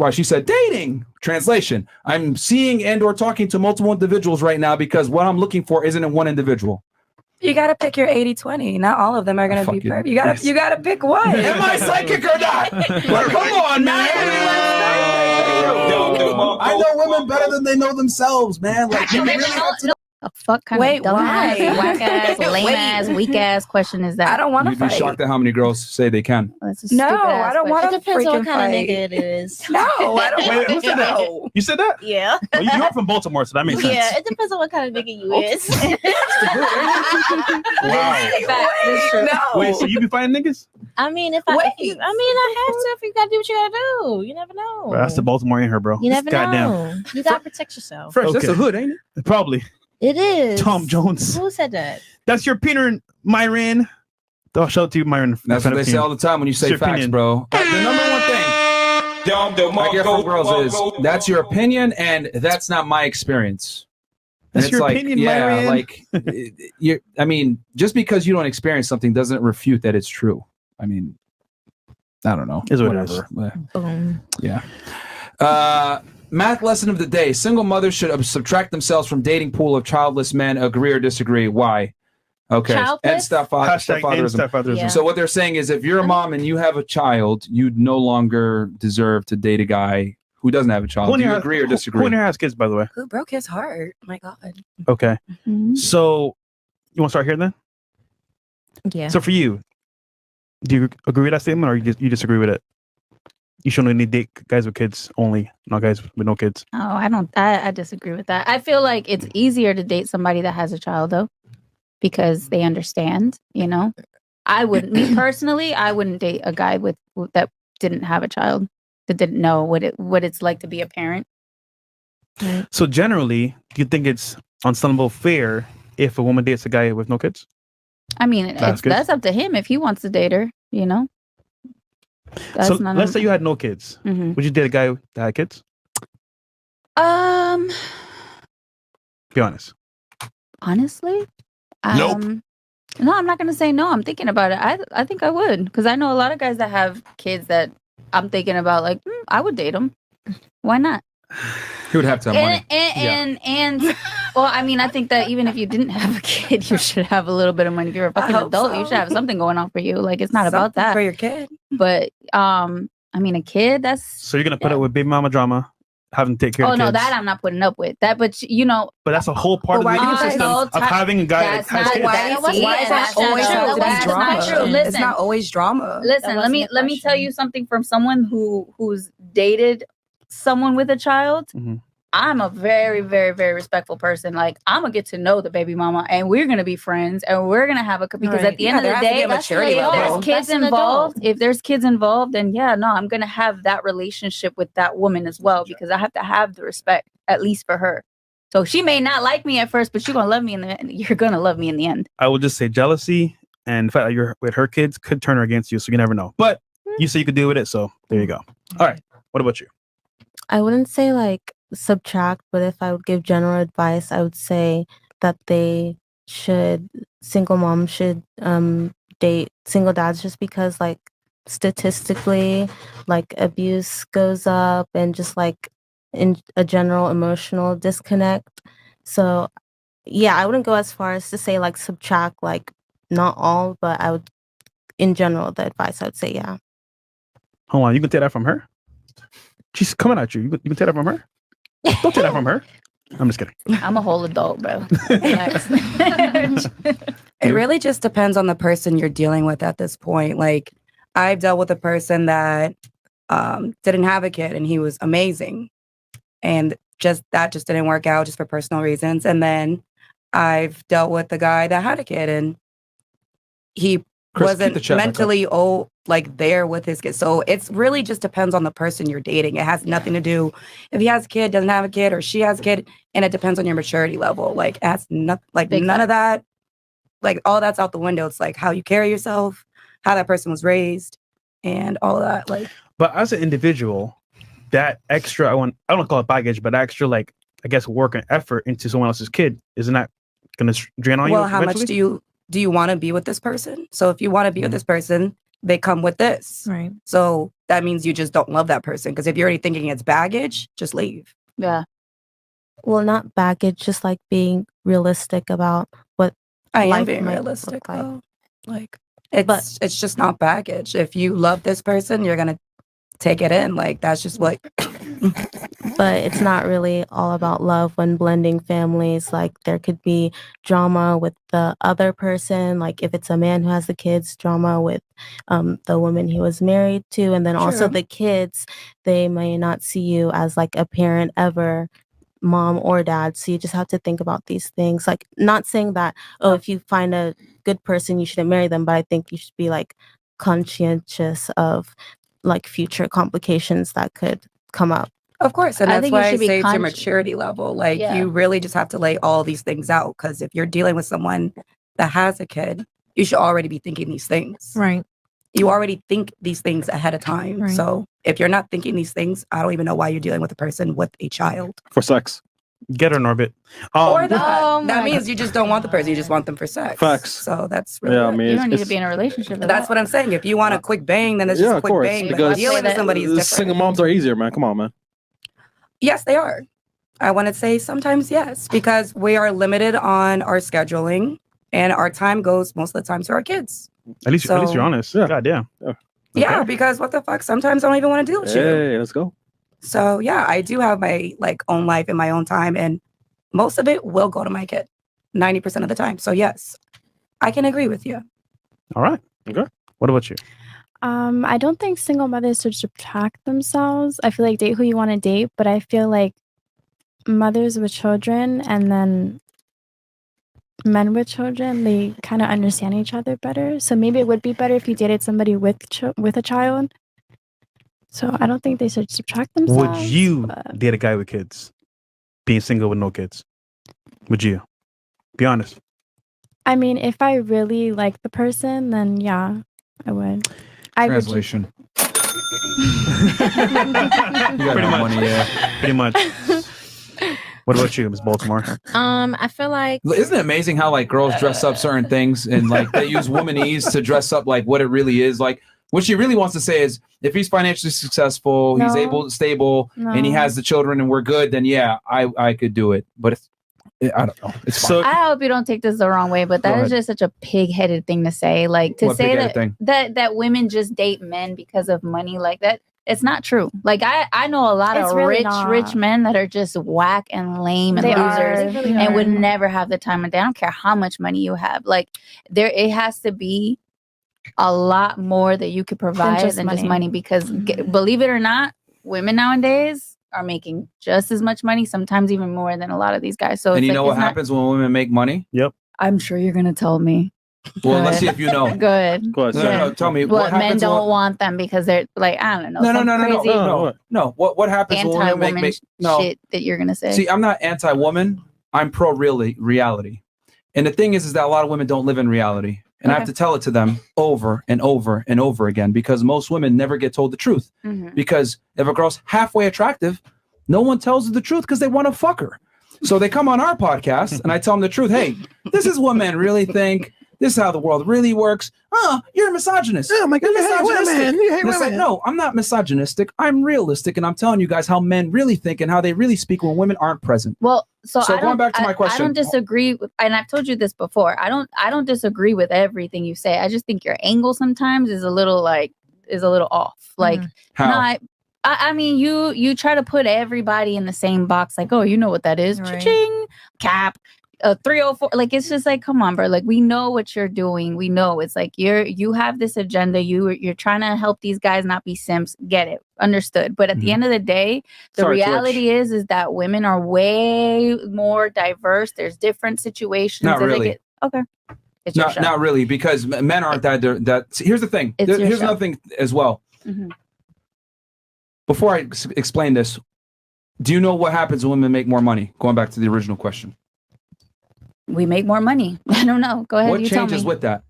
Why? She said, dating. Translation. I'm seeing and or talking to multiple individuals right now because what I'm looking for isn't in one individual. You got to pick your 80-20. Not all of them are going to be perfect. You got to pick one. Am I psychic or not? Well, come on, man. I know women better than they know themselves, man. Like, you really have to know. A fuck kind of dumbass, whack ass, lame ass, weak ass question is that? I don't want to fight. You'd be shocked at how many girls say they can. No, I don't want to. It depends on what kind of nigga it is. No, I don't. Wait, who said that? You said that? Yeah. Oh, you're from Baltimore, so that makes sense. Yeah, it depends on what kind of nigga you is. Wow. No. Wait, so you be fighting niggas? I mean, I have to. If you gotta do what you gotta do, you never know. Bro, that's the Baltimore in her, bro. You never Goddamn. know. You gotta protect yourself. Fresh, that's a hood, ain't it? Probably. It is. Tom Jones. Who said that? That's your opinion, Myron. Oh, shout out to you, Myron. That's what they say all the time when you say facts, bro. The number one thing I get from girls is that's your opinion and that's not my experience. That's and your like, opinion, yeah, Myron. like I mean, just because you don't experience something doesn't refute that it's true. I mean, I don't know. Is what it is. Boom. Yeah. Math lesson of the day. Single mothers should subtract themselves from dating pool of childless men. Agree or disagree? Why? Okay. Childless? And stepfatherism. stepfatherism. Yeah. So what they're saying is if you're a mom and you have a child, you no longer deserve to date a guy who doesn't have a child. Do you agree or disagree? Who in here has kids, by the way? Who broke his heart? My God. Okay. Mhm. So you want to start here then? Yeah. So for you, do you agree with that statement or you disagree with it? You should only date guys with kids only, not guys with no kids. Oh, I don't. I disagree with that. I feel like it's easier to date somebody that has a child though, because they understand. You know, me personally, I wouldn't date a guy that didn't have a child, that didn't know what it's like to be a parent. So generally, do you think it's on some level fair if a woman dates a guy with no kids? I mean, that's up to him if he wants to date her. You know. So let's say you had no kids. Mhm. Would you date a guy that had kids? Be honest. Honestly, Nope. No, I'm not gonna say no. I'm thinking about it. I think I would, because I know a lot of guys that have kids that I'm thinking about. Like, I would date them. Why not? He would have to have money. And well, I mean, I think that even if you didn't have a kid, you should have a little bit of money. If you're a fucking adult, you should have something going on for you. Like, it's not about that for your kid. But I mean, a kid. That's So you're gonna put up with baby mama drama, having to take care of no, kids. that I'm not putting up with that. But you know, But that's a whole part of the ecosystem of having a guy that has kids. Why is that always have to be drama? Not true. Listen, It's not always drama. Listen, let me tell you something from someone who's dated someone with a child. Mm-hmm. I'm a very, very, very respectful person. Like, I'm gonna get to know the baby mama, and we're gonna be friends, and we're gonna have because at the end of the day, if there's kids involved, then I'm gonna have that relationship with that woman as well, because I have to have the respect, at least for her. So she may not like me at first, but you're gonna love me in the end. You're gonna love me in the end. I would just say jealousy and the fact that you're with her kids could turn her against you, so you never know. But you say you could deal with it, so there you go. All right. What about you? I wouldn't say like subtract, but if I would give general advice, I would say that single moms should date single dads, just because like statistically like abuse goes up and just like in a general emotional disconnect. So yeah, I wouldn't go as far as to say like subtract, like not all, but I would, in general, the advice I would say, yeah. Hold on, you can take that from her? She's coming at you. You can take that from her? Don't take that from her. I'm just kidding. I'm a whole adult, bro. It really just depends on the person you're dealing with at this point. Like, I've dealt with a person that didn't have a kid and he was amazing. And that just didn't work out just for personal reasons. And then I've dealt with a guy that had a kid and he wasn't mentally there with his kid. So it's really just depends on the person you're dating. It has nothing to do if he has a kid, doesn't have a kid, or she has a kid, and it depends on your maturity level. Like, it has none of that. Like, all that's out the window. It's like how you carry yourself, how that person was raised, and all of that. Like, but as an individual, that extra I don't call it baggage, but extra like I guess work and effort into someone else's kid, isn't that going to drain on you? Well, how much do you want to be with this person? So if you want to be with this person, they come with this. Right. So that means you just don't love that person. Because if you're already thinking it's baggage, just leave. Yeah. Well, not baggage, just like being realistic about what I am life being might realistic look like. though. Like it's just not baggage. If you love this person, you're gonna take it in. Like that's just what. But it's not really all about love when blending families. Like there could be drama with the other person. Like if it's a man who has the kids, drama with the woman he was married to. And then also True. the kids, they may not see you as like a parent ever, mom or dad. So you just have to think about these things. Like not saying that, oh, if you find a good person, you shouldn't marry them. But I think you should be like conscientious of like future complications that could come up. Of course, and I that's think you why I should be say it's your conscious. maturity level. Like Yeah. you really just have to lay all these things out. Because if you're dealing with someone that has a kid, you should already be thinking these things. Right. You already think these things ahead of time. Right. So if you're not thinking these things, I don't even know why you're dealing with a person with a child. For sex. Get her in orbit. Or that. Oh That my means you just don't want the person. You just want them for sex. Facts. So that's really Yeah, I it. mean, You don't need to it's- be in a relationship. for That's that. what I'm saying. If you want a quick bang, then it's just yeah, a of quick course. bang. But Because dealing with somebody is different. single moms are easier, man. Come on, man. Yes, they are. I want to say sometimes yes, because we are limited on our scheduling and our time goes most of the time to our kids. At least So- you're honest. Yeah. God damn. Yeah, because what the fuck? Sometimes I don't even want to deal with you. Hey, let's go. So yeah, I do have my like own life and my own time, and most of it will go to my kid, 90% of the time. So yes, I can agree with you. All right. Okay. What about you? I don't think single mothers should subtract themselves. I feel like date who you want to date, but I feel like mothers with children and then men with children, they kind of understand each other better. So maybe it would be better if you dated somebody with a child. So I don't think they should subtract themselves. Would you but- date a guy with kids? Being single with no kids? Would you? Be honest. I mean, if I really like the person, then yeah, I would. I would just- Translation. You got Pretty no much. money, yeah. Pretty much. What about you, Ms. Baltimore? I feel like Isn't it amazing how like girls dress up certain things and like they use womanese to dress up like what it really is? Like what she really wants to say is if he's financially successful, he's No. able, stable, and he No. has the children and we're good, then yeah, I could do it. But I don't know. It's So- fine. I hope you don't take this the wrong way, but Go that is ahead. just such a pig-headed thing to say. Like to What say pig-headed that, thing? that women just date men because of money, like that. It's not true. Like I know a lot It's of really not. rich men that are just whack and lame and They losers. are. They really And would are. never have the time of day. I don't care how much money you have. Like it has to be a lot more that you could provide just than just money. money. Because believe it or not, women nowadays are making just as much money, sometimes even more than a lot of these guys. So And it's you like, know what it's not- happens when women make money? I'm sure you're gonna tell me. Well, let's Good. see if you know. Good. Go ahead. No, Sam. no, tell me What what men happens. don't when, want them because they're like, I don't know. no, no, some no, no, no, crazy no, no. What happens when women anti-woman make no? shit that you're gonna say. See, I'm not anti-woman. I'm pro reality. And the thing is that a lot of women don't live in reality. And I have Okay. to tell it to them over and over and over again because most women never get told the truth. Mhm. Because if a girl's halfway attractive, no one tells her the truth because they want to fuck her. So they come on our podcast and I tell them the truth. Hey, this is what men really think. This is how the world really works. Oh, you're a misogynist. Oh my God, You're you hate women. misogynistic. You hate And it's like, women. no, I'm not misogynistic. I'm realistic. And I'm telling you guys how men really think and how they really speak when women aren't present. Well, so So I going don't, back to my I question. don't disagree with, and I've told you this before. I don't disagree with everything you say. I just think your angle sometimes is a little off. Like, How? no, I mean, you try to put everybody in the same box. Like, oh, you know what that is? Right. Cha-ching, cap. 304. Like, it's just like, come on, bro. Like, we know what you're doing. We know it's like you have this agenda. You're trying to help these guys not be simps. Get it? Understood. But at the Mhm. end of the day, the Sorry, Twitch. reality is that women are way more diverse. There's different situations. Not that they really. get- okay. It's your show. Not really, because men aren't that. See, here's the thing. It's your Here's show. another thing as well. Mhm. Before I explain this, do you know what happens when women make more money? Going back to the original question. We make more money. I don't know. Go ahead. What You tell changes me. with that?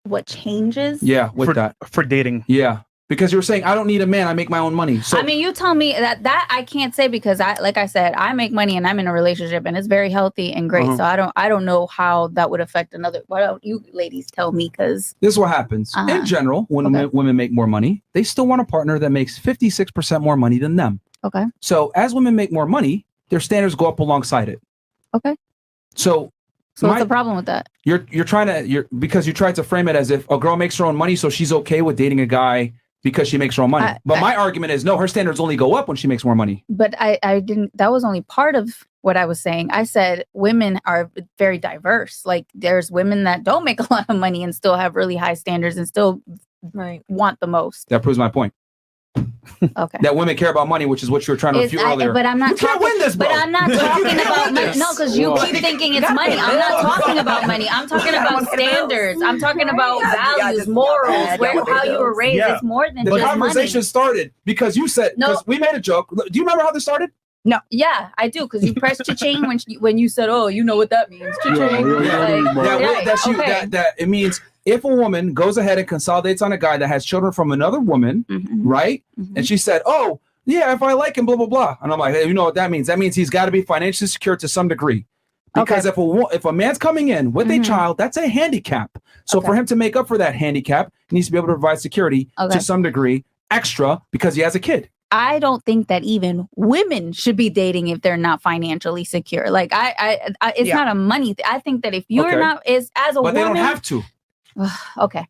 What changes? Yeah, with for, that. for dating. Yeah. Because you were saying, I don't need a man, I make my own money. So I mean, you tell me that I can't say, because like I said, I make money and I'm in a relationship and it's very healthy and great. So I don't know how that would affect another. Why don't you ladies tell me? Because this is what happens. In general, when women make more money, they still want a partner that makes 56% more money than them. Okay. So as women make more money, their standards go up alongside it. Okay. So what's the problem with that? Because you tried to frame it as if a girl makes her own money, so she's okay with dating a guy because she makes her own money. But my argument is, no, her standards only go up when she makes more money. But I didn't, that was only part of what I was saying. I said women are very diverse. Like there's women that don't make a lot of money and still have really high standards and still want the most. That proves my point. Okay. That women care about money, which is what you were trying to refute earlier. But I'm not you can't win this, bro. But I'm not talking about money. No, because you keep thinking it's money. I'm not talking about money. I'm talking about standards. I'm talking about values, morals, how you were raised. It's more than just money. The conversation started because you said, because we made a joke. Do you remember how this started? No. Yeah, I do, because you pressed cha-ching when you said, "Oh, you know what that means." Cha-ching. That it means if a woman goes ahead and consolidates on a guy that has children from another woman, right? And she said, "Oh, yeah, if I like him, blah blah blah," and I'm like, "Hey, you know what that means? That means he's got to be financially secure to some degree." Because if a man's coming in with a child, that's a handicap. So for him to make up for that handicap, he needs to be able to provide security to some degree extra because he has a kid. I don't think that even women should be dating if they're not financially secure. Like it's not a money thing. I think that if you're not as a woman, but they don't have to. Okay.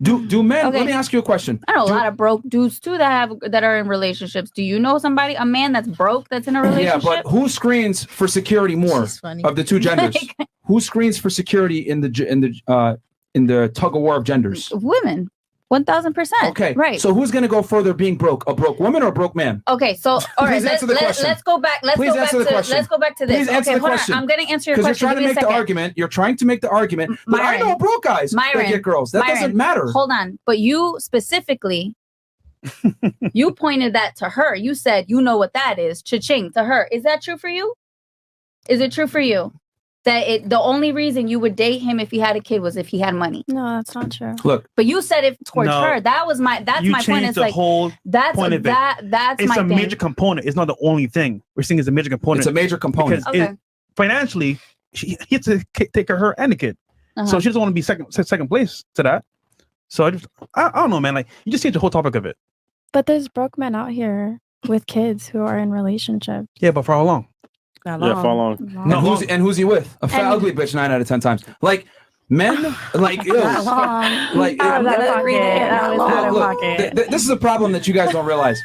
Do men? Let me ask you a question. I know a lot of broke dudes too that are in relationships. Do you know a man that's broke that's in a relationship? Yeah, but who screens for security more of the two genders? Who screens for security in the tug of war of genders? Women. 1,000%. Okay, right. So who's going to go further being broke? A broke woman or a broke man? Okay, so all right, let's go back. Let's go back to this. Okay, hold on. I'm going to answer your question. Because you're trying to make the argument. You're trying to make the argument. But I know broke guys that get girls. That doesn't matter. Hold on. But you specifically, you pointed that to her. You said, you know what that is. Cha-ching to her. Is that true for you? Is it true for you? That the only reason you would date him if he had a kid was if he had money. No, that's not true. Look, but you said it towards her. That's my point. It's like whole that's point of that's it's my a thing. major component. It's not the only thing. We're saying it's a major component. It's a major component because financially, he has to take care of her and the kid. So she doesn't want to be second place to that. So I don't know, man. Like you just changed the whole topic of it. But there's broke men out here with kids who are in relationships. Yeah, but for how long? Not long. Yeah, for long. And who's he with? A fat, ugly bitch 9 out of 10 times. Like men, like ew. Like this is a problem that you guys don't realize.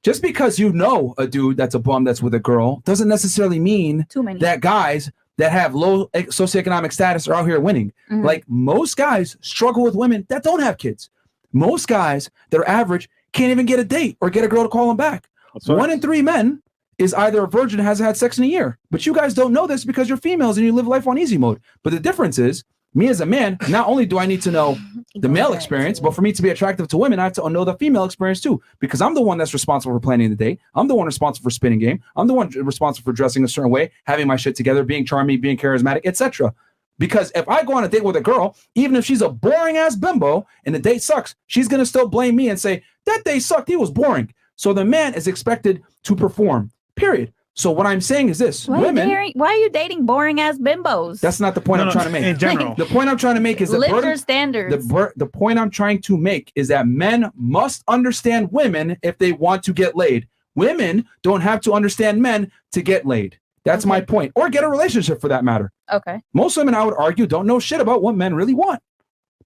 Just because you know a dude that's a bum that's with a girl doesn't necessarily mean that guys that have low socioeconomic status are out here winning. Like most guys struggle with women that don't have kids. Most guys that are average can't even get a date or get a girl to call them back. 1 in 3 men is either a virgin and hasn't had sex in a year. But you guys don't know this because you're females and you live life on easy mode. But the difference is, me as a man, not only do I need to know the male experience, but for me to be attractive to women, I have to know the female experience too. Because I'm the one that's responsible for planning the date. I'm the one responsible for spinning game. I'm the one responsible for dressing a certain way, having my shit together, being charming, being charismatic, etc. Because if I go on a date with a girl, even if she's a boring ass bimbo and the date sucks, she's going to still blame me and say, that date sucked, he was boring. So the man is expected to perform. Period. So what I'm saying is this: why are you dating boring ass bimbos? That's not the point I'm trying to make. In general, the point I'm trying to make is your standards. The point I'm trying to make is that men must understand women if they want to get laid. Women don't have to understand men to get laid. That's my point, or get a relationship for that matter. Okay. Most women, I would argue, don't know shit about what men really want,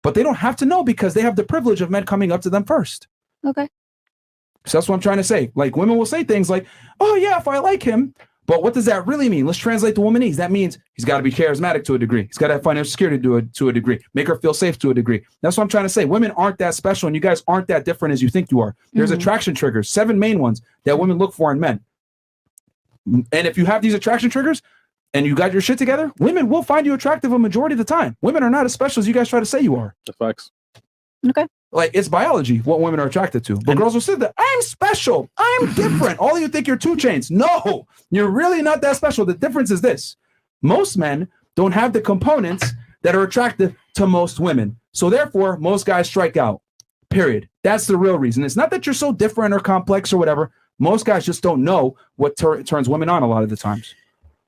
but they don't have to know because they have the privilege of men coming up to them first. Okay. So that's what I'm trying to say. Like women will say things like, oh yeah, if I like him. But what does that really mean? Let's translate the woman needs. That means he's got to be charismatic to a degree. He's got to have financial security to a degree. Make her feel safe to a degree. That's what I'm trying to say. Women aren't that special and you guys aren't that different as you think you are. There's attraction triggers, 7 main ones that women look for in men. And if you have these attraction triggers and you got your shit together, women will find you attractive a majority of the time. Women are not as special as you guys try to say you are. The facts. Okay. Like it's biology, what women are attracted to. But girls will say that I'm special. I'm different. All of you think you're 2 Chainz. No, you're really not that special. The difference is this. Most men don't have the components that are attractive to most women. So therefore, most guys strike out. Period. That's the real reason. It's not that you're so different or complex or whatever. Most guys just don't know what turns women on a lot of the times.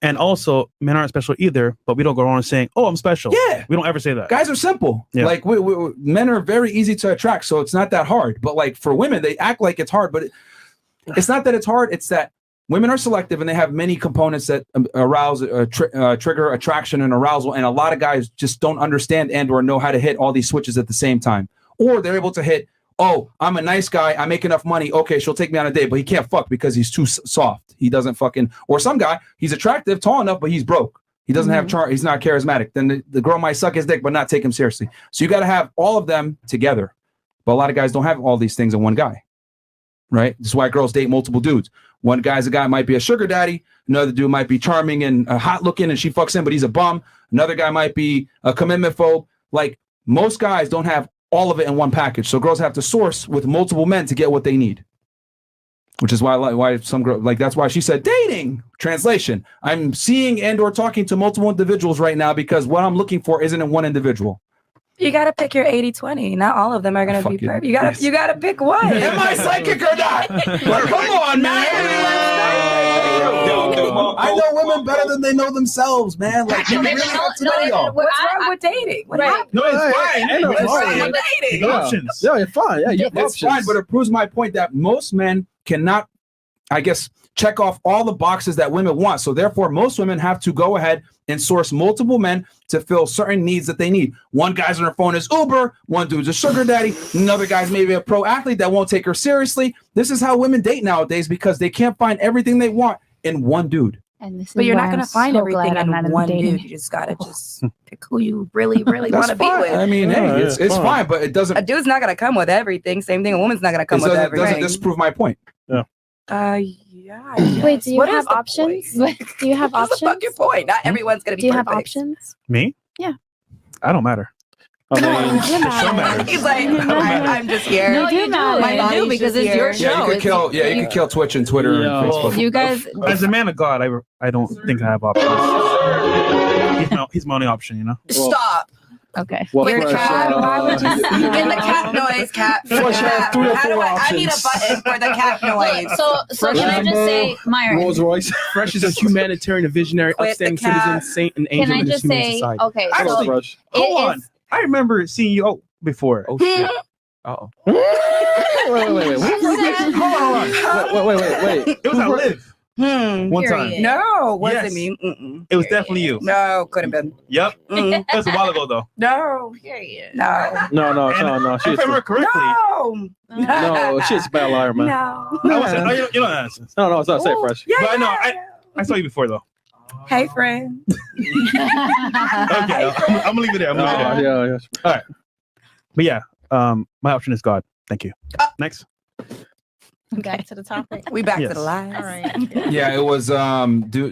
And also, men aren't special either, but we don't go around saying, "Oh, I'm special." Yeah, we don't ever say that. Guys are simple. Yeah. Like men are very easy to attract, so it's not that hard. But like for women, they act like it's hard, but it's not that it's hard. It's that women are selective and they have many components that arouse, trigger attraction and arousal. And a lot of guys just don't understand and or know how to hit all these switches at the same time. Or they're able to hit, oh, I'm a nice guy. I make enough money. Okay, she'll take me on a date, but he can't fuck because he's too soft. He doesn't fucking, or some guy, he's attractive, tall enough, but he's broke. He doesn't have charm. He's not charismatic. Then the girl might suck his dick, but not take him seriously. So you got to have all of them together. But a lot of guys don't have all these things in one guy. Right? This is why girls date multiple dudes. One guy's a guy might be a sugar daddy. Another dude might be charming and hot looking and she fucks him, but he's a bum. Another guy might be a commitment phobe. Like most guys don't have all of it in one package. So girls have to source with multiple men to get what they need. Which is why some girls, like that's why she said dating. Translation. I'm seeing and or talking to multiple individuals right now because what I'm looking for isn't in one individual. You got to pick your 80-20. Not all of them are going to be perfect. You got to pick one. Am I psychic or not? But come on, man. I know women better than they know themselves, man. Like you really have to know y'all. What's wrong with dating? No, it's fine. It's fine. Options. Yeah, it's fine. Yeah, you have It's options. fine, but it proves my point that most men cannot, I guess, check off all the boxes that women want. So therefore, most women have to go ahead and source multiple men to fill certain needs that they need. One guy's on her phone is Uber. One dude's a sugar daddy. Another guy's maybe a pro athlete that won't take her seriously. This is how women date nowadays because they can't find everything they want in one dude. And this But is you're why not going I'm to find so everything glad I'm not in one dating. dude. You just got to just pick who you really, really want to be fine. with. I mean, hey, it's fine, but it doesn't. A dude's not going to come with everything. Same thing. A woman's not going to come with everything. Doesn't disprove my point. Yeah. Yeah. Wait, do you What have is the options? point? Do you have What's the options? fucking point? Not everyone's going to be Do you have perfect. options? Me? Yeah. I don't matter. I mean, You do matter. He's like, I'm just here. No, you do. My You do body's because just it's your here. show. You could kill Twitch and Twitter and Facebook. You guys, As a man of God, I don't think I have options. He's my only option, you know. Stop. okay. Well, You're Fresh, cat. Why would you in the cat noise, cat? Fresh has 3 or 4 I need a options. button for the cat noise. So can I just say, Myron? Rolls Royce. Fresh is a humanitarian, a visionary, Quit the upstanding cat. citizen, saint, and Can angel I in this just human say, society. okay, Actually, so Fresh. Hold on. I remember seeing you out before. Oh shit. Uh-oh. Wait. It was at Live. One time. Period. No, wasn't Yes. me. Mm-mm. It was definitely you. No, couldn't have been. Yep. Mm. That was a while ago, though. No, Period. no, No. If She's I remember correctly, no. she's a bad liar, man. No. I wasn't. Oh, you don't answer. No, it's not say Fresh. Yeah, But I know, yeah. I saw you before, though. Hey, friend. Okay, I'm gonna leave it there. I'm gonna leave it there. Yeah. But yeah, my option is God. Thank you. Next. Back to the topic. We back Yes. to the lies. All right. Yeah, it was.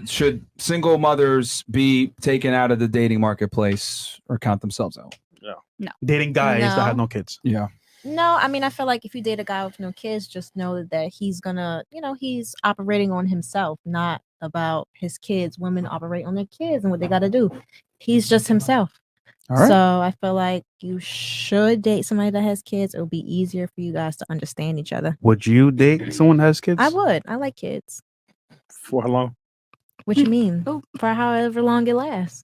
Should single mothers be taken out of the dating marketplace or count themselves out? Dating guys that No. have no kids. Yeah. No, I mean, I feel like if you date a guy with no kids, just know that he's gonna, he's operating on himself, not about his kids. Women operate on their kids and what they got to do. He's just himself. All right. So I feel like you should date somebody that has kids. It'll be easier for you guys to understand each other. Would you date someone that has kids? I would. I like kids. For how long? What you mean? Oh. For however long it lasts.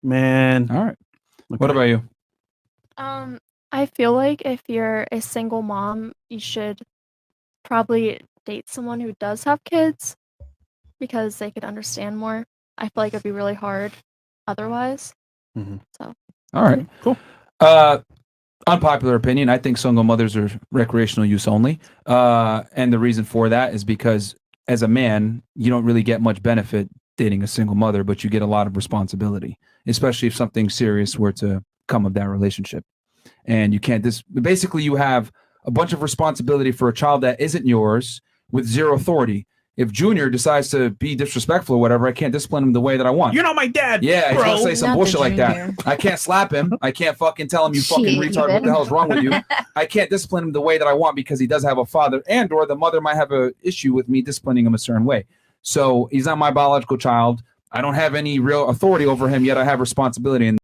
Man. All right. What about you? I feel like if you're a single mom, you should probably date someone who does have kids because they could understand more. I feel like it'd be really hard otherwise. All right. Cool. Unpopular opinion. I think single mothers are recreational use only. And the reason for that is because as a man, you don't really get much benefit dating a single mother, but you get a lot of responsibility, especially if something serious were to come of that relationship. And you can't basically you have a bunch of responsibility for a child that isn't yours with zero authority. If Junior decides to be disrespectful or whatever, I can't discipline him the way that I want. You're not my dad. Yeah, he's bro. gonna say some Not the bullshit like that. Junior. I can't slap him. I can't fucking tell him you fucking Shit, retard. What the hell's wrong with you? I can't discipline him the way that I want because he does have a father, and or the mother might have an issue with me disciplining him a certain way. So he's not my biological child. I don't have any real authority over him yet. I have responsibility. And